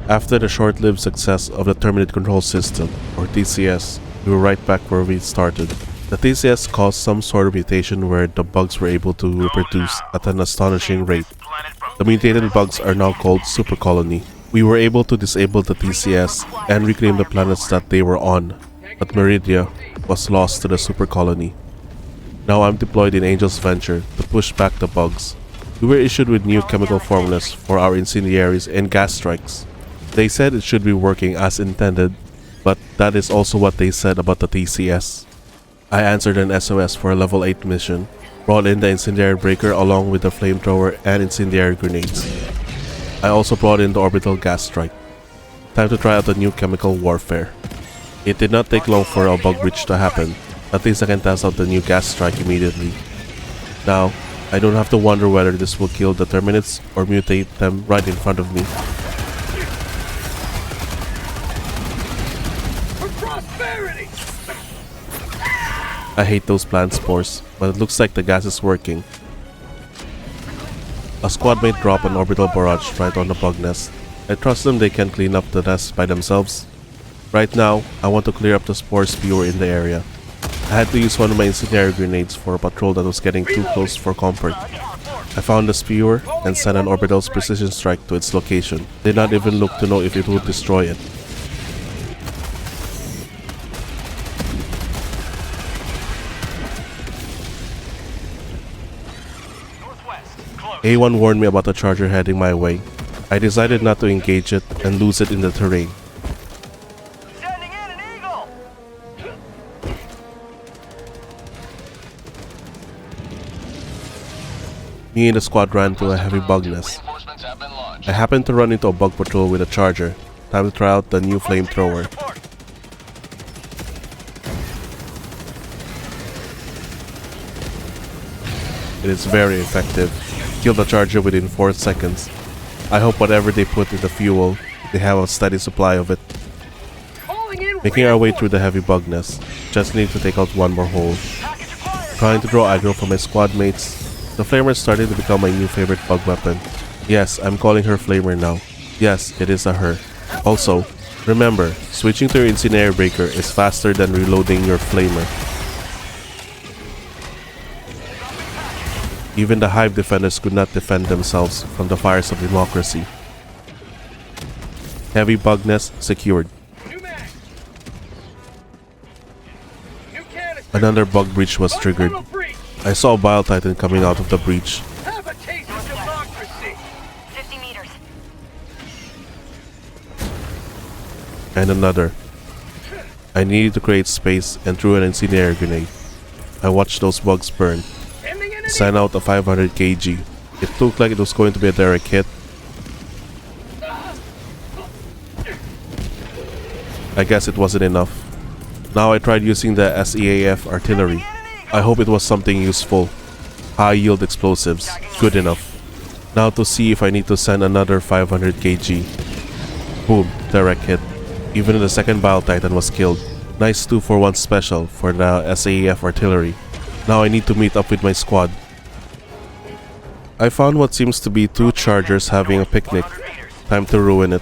After the short-lived success of the Terminated Control System, or TCS, we were right back where we started. The TCS caused some sort of mutation where the bugs were able to reproduce at an astonishing rate. The mutated bugs are now called Super Colony. We were able to disable the TCS and reclaim the planets that they were on, but Meridia was lost to the Super Colony. Now I'm deployed in Angel's Venture to push back the bugs. We were issued with new chemical formulas for our incendiaries and gas strikes. They said it should be working as intended, but that is also what they said about the TCS. I answered an SOS for a level 8 mission, brought in the incendiary breaker along with the flamethrower and incendiary grenades. I also brought in the orbital gas strike. Time to try out the new chemical warfare. It did not take long for a bug breach to happen. At least I can test out the new gas strike immediately. Now, I don't have to wonder whether this will kill the Terminates or mutate them right in front of me. I hate those plant spores, but it looks like the gas is working. A squad mate dropped an orbital barrage right on the bug nest. I trust them they can clean up the nest by themselves. Right now, I want to clear up the spore spewer in the area. I had to use one of my incendiary grenades for a patrol that was getting too close for comfort. I found the spewer and sent an orbital's precision strike to its location. Did not even look to know if it would destroy it. A1 warned me about the charger heading my way. I decided not to engage it and lose it in the terrain. Me and the squad ran to a heavy bug nest. I happened to run into a bug patrol with a charger. Time to try out the new flamethrower. It is very effective. Kill the charger within 4 seconds. I hope whatever they put in the fuel, they have a steady supply of it. Making our way through the heavy bug nest. Just need to take out one more hole. Trying to draw aggro from my squad mates. The flamer is starting to become my new favorite bug weapon. Yes, I'm calling her flamer now. Yes, it is a her. Also, remember, switching to your incendiary breaker is faster than reloading your flamer. Even the Hive defenders could not defend themselves from the fires of democracy. Heavy bug nest secured. Another bug breach was triggered. I saw a Bile Titan coming out of the breach. And another. I needed to create space and threw an incendiary grenade. I watched those bugs burn. Sent out a 500 kg. It looked like it was going to be a direct hit. I guess it wasn't enough. Now I tried using the SEAF artillery. I hope it was something useful. High yield explosives. Good enough. Now to see if I need to send another 500 kg. Boom, direct hit. Even the second Bile Titan was killed. Nice 2-for-1 special for the SAEF artillery. Now I need to meet up with my squad. I found what seems to be 2 chargers having a picnic. Time to ruin it.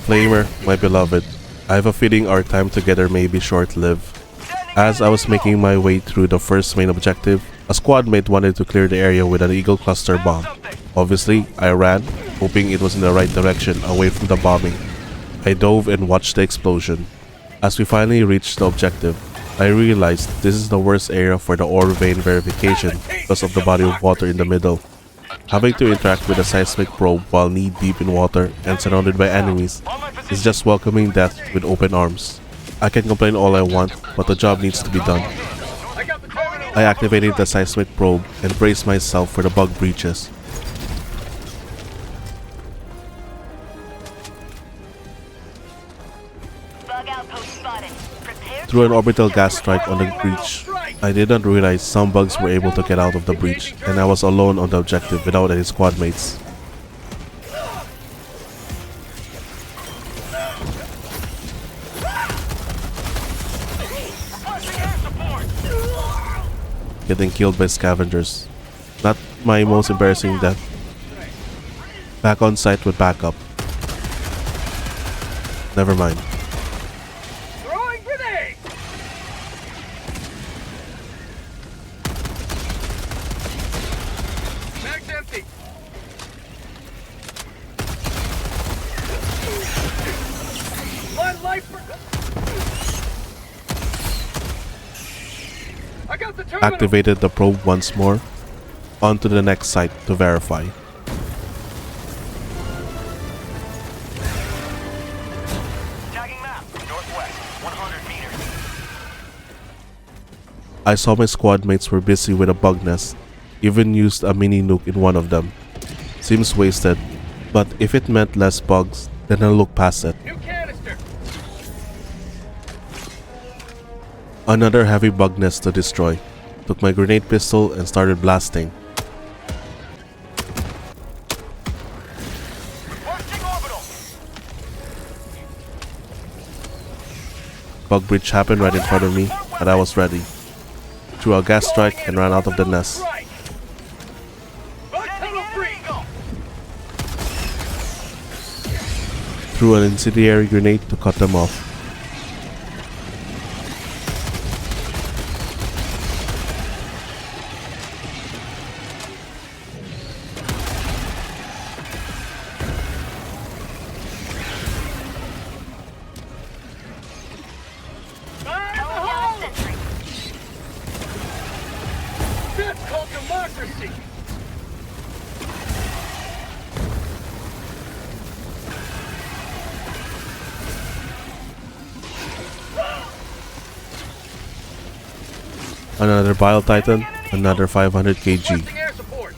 Flamer, my beloved. I have a feeling our time together may be short-lived. As I was making my way through the first main objective, a squad mate wanted to clear the area with an Eagle cluster bomb. Obviously, I ran, hoping it was in the right direction away from the bombing. I dove and watched the explosion. As we finally reached the objective, I realized this is the worst area for the ore vein verification because of the body of water in the middle. Having to interact with a seismic probe while knee-deep in water and surrounded by enemies is just welcoming death with open arms. I can complain all I want, but the job needs to be done. I activated the seismic probe and braced myself for the bug breaches. Through an orbital gas strike on the breach, I did not realize some bugs were able to get out of the breach, and I was alone on the objective without any squad mates. getting killed by scavengers. Not my most embarrassing death. Back on site with backup. Never mind. Throwing grenade! Mag's empty. Blood life for... I got the terminal. Activated the probe once more. On to the next site to verify. Tagging map. Northwest, 100 meters. I saw my squad mates were busy with a bug nest. Even used a mini nuke in one of them. Seems wasted, but if it meant less bugs, then I'll look past it. New canister. Another heavy bug nest to destroy. Took my grenade pistol and started blasting. Requesting orbital. Bug breach happened right in front of me, but I was ready. Threw a gas strike and ran out of the nest. Right. Bug tunnel free. Threw an incendiary grenade to cut them off. That's called democracy. Another Bile Titan, another 500 kg. Requesting air support.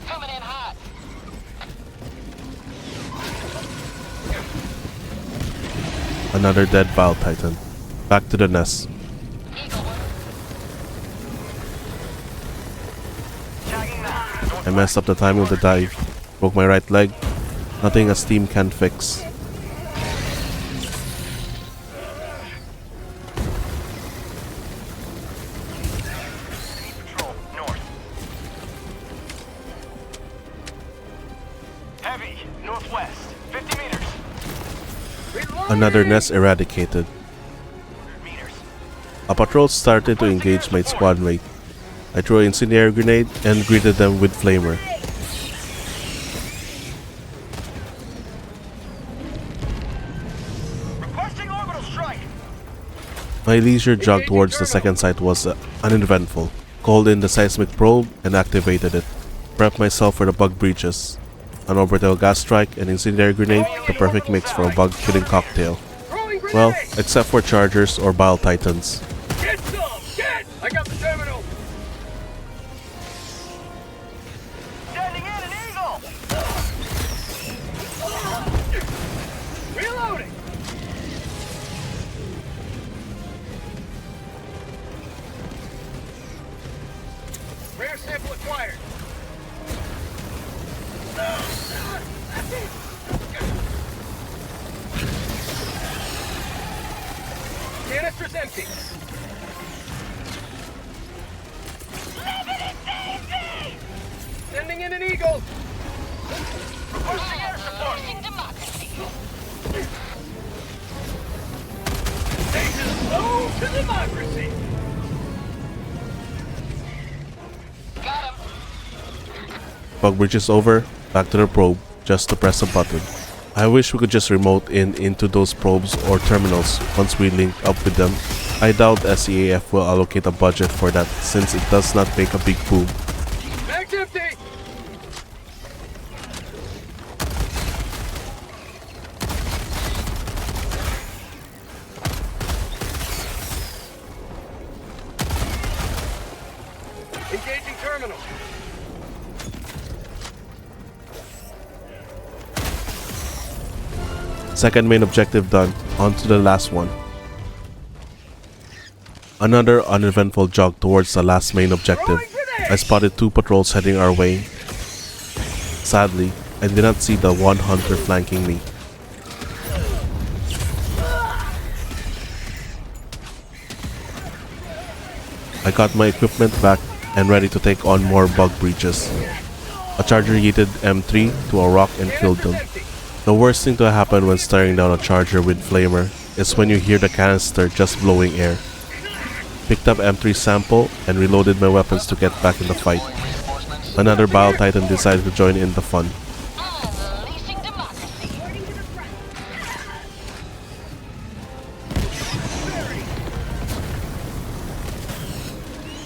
Coming in hot. Another dead Bile Titan. Back to the nest. I messed up the timing of the dive. Broke my right leg. Nothing a steam can fix. Patrol north. Heavy northwest. 50 meters. Another nest eradicated. 100 meters. A patrol started to engage my squad mate. I threw an incendiary grenade and greeted them with flamer. Requesting orbital strike. My leisure jog towards the second site was uneventful. Called in the seismic probe and activated it. Prepped myself for the bug breaches. An orbital gas strike and incendiary grenade, the perfect mix for a bug killing cocktail. Throwing grenade. Well, except for chargers or Bile Titans. Get some. Get. I got the terminal. Sending in an eagle. Reloading. Rare sample acquired. Canister's empty. Sending in an eagle. Requesting air support. Oh, to democracy. Got him. Bug breach is over, back to the probe, just to press a button. I wish we could just remote in into those probes or terminals once we link up with them. I doubt SEAF will allocate a budget for that since it does not make a big boom. Mag's empty. Engaging terminal. Second main objective done, on to the last one. Another uneventful jog towards the last main objective. I spotted two patrols heading our way. Sadly, I did not see the one hunter flanking me. I got my equipment back and ready to take on more bug breaches. A charger yeeted M3 to a rock and killed them. The worst thing to happen when staring down a charger with flamer is when you hear the canister just blowing air. Picked up M3 sample and reloaded my weapons to get back in the fight. Another Bile Titan decided to join in the fun. Unleashing democracy.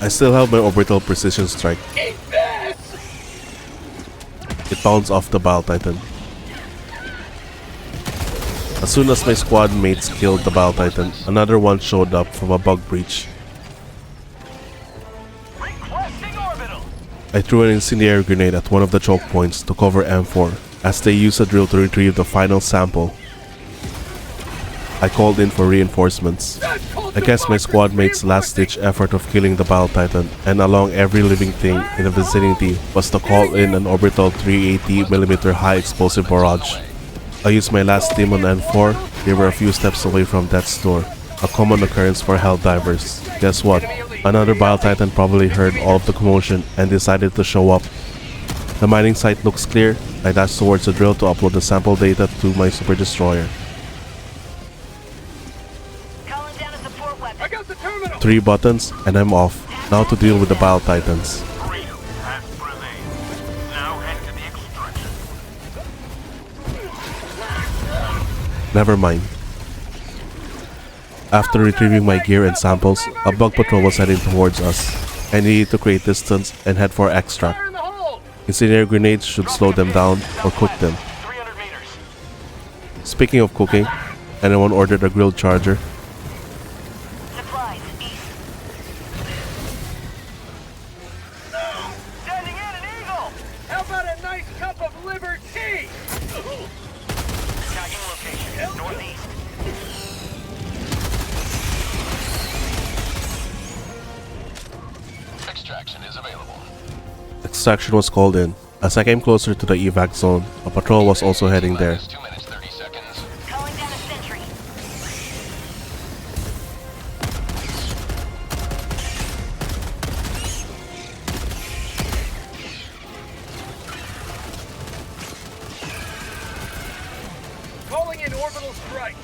I still have my orbital precision strike. It bounced off the Bile Titan. As soon as my squad mates killed the Bile Titan, another one showed up from a bug breach. Requesting orbital. I threw an incendiary grenade at one of the choke points to cover M4 as they used a drill to retrieve the final sample. I called in for reinforcements. I guess my squad mate's last-ditch effort of killing the Bile Titan and along every living thing in the vicinity was to call in an orbital 380mm high explosive barrage. I used my last team on N4. They were a few steps away from death's door, a common occurrence for Helldivers. Guess what? Another Bile Titan probably heard all of the commotion and decided to show up. The mining site looks clear. I dashed towards the drill to upload the sample data to my super destroyer. Calling down a support weapon. I got the terminal! 3 buttons and I'm off. Now to deal with the Bile Titans. Freedom has prevailed. Now head to the extraction. Never mind. After retrieving my gear and samples, a bug patrol was heading towards us. I needed to create distance and head for extract. Fire in the hole! Incendiary grenades should slow them down or cook them. 300 meters. Speaking of cooking, anyone ordered a grilled charger? Supplies east. Sending in an eagle. How about a nice cup of liver tea? Tagging location northeast. Extraction is available. Extraction was called in. As I came closer to the evac zone, a patrol was also heading there. 2 minutes 30 seconds. Calling down a sentry. Calling in orbital strike.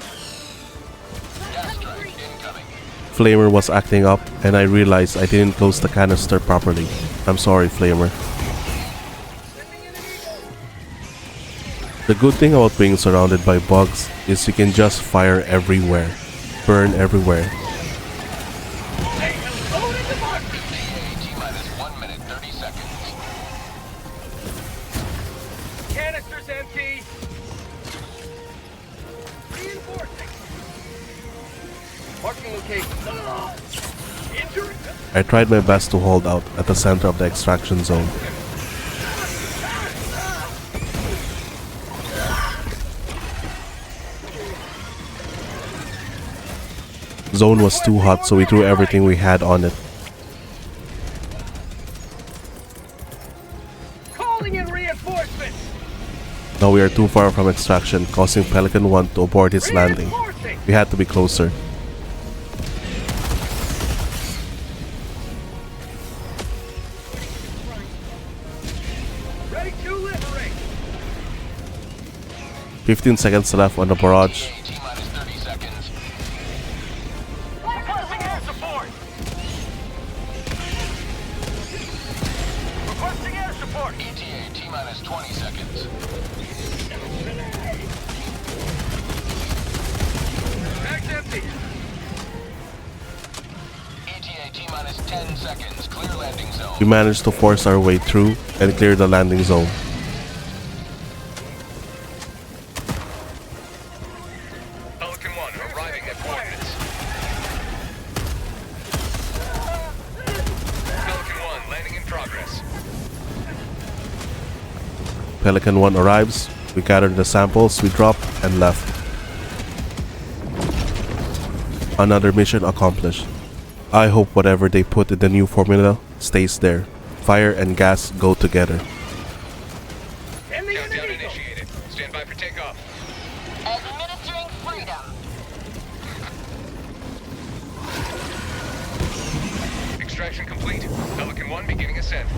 Gas strike incoming. Flamer was acting up and I realized I didn't close the canister properly. I'm sorry, Flamer. Sending in an eagle. The good thing about being surrounded by bugs is you can just fire everywhere, burn everywhere. Say hello to democracy! T minus 1 minute 30 seconds. Canister's empty. Reinforcing. Marking location. Injury. I tried my best to hold out at the center of the extraction zone. Zone was too hot, so we threw everything we had on it. Calling in reinforcements. Now we are too far from extraction, causing Pelican 1 to abort his landing. Reinforcing. We had to be closer. Ready to liberate. 15 seconds left on the barrage. T minus 30 seconds. Requesting air support. Requesting air support. ETA T minus 20 seconds. Bag's empty. ETA T minus 10 seconds. Clear landing zone. We managed to force our way through and clear the landing zone. Pelican 1 arriving at coordinates. Pelican 1 landing in progress. Pelican 1 arrives, we gathered the samples, we dropped, and left. Another mission accomplished. I hope whatever they put in the new formula stays there. Fire and gas go together. Sending in an Countdown eagle. initiated. Stand by for takeoff. Administering freedom. Extraction complete. Pelican 1 beginning ascent.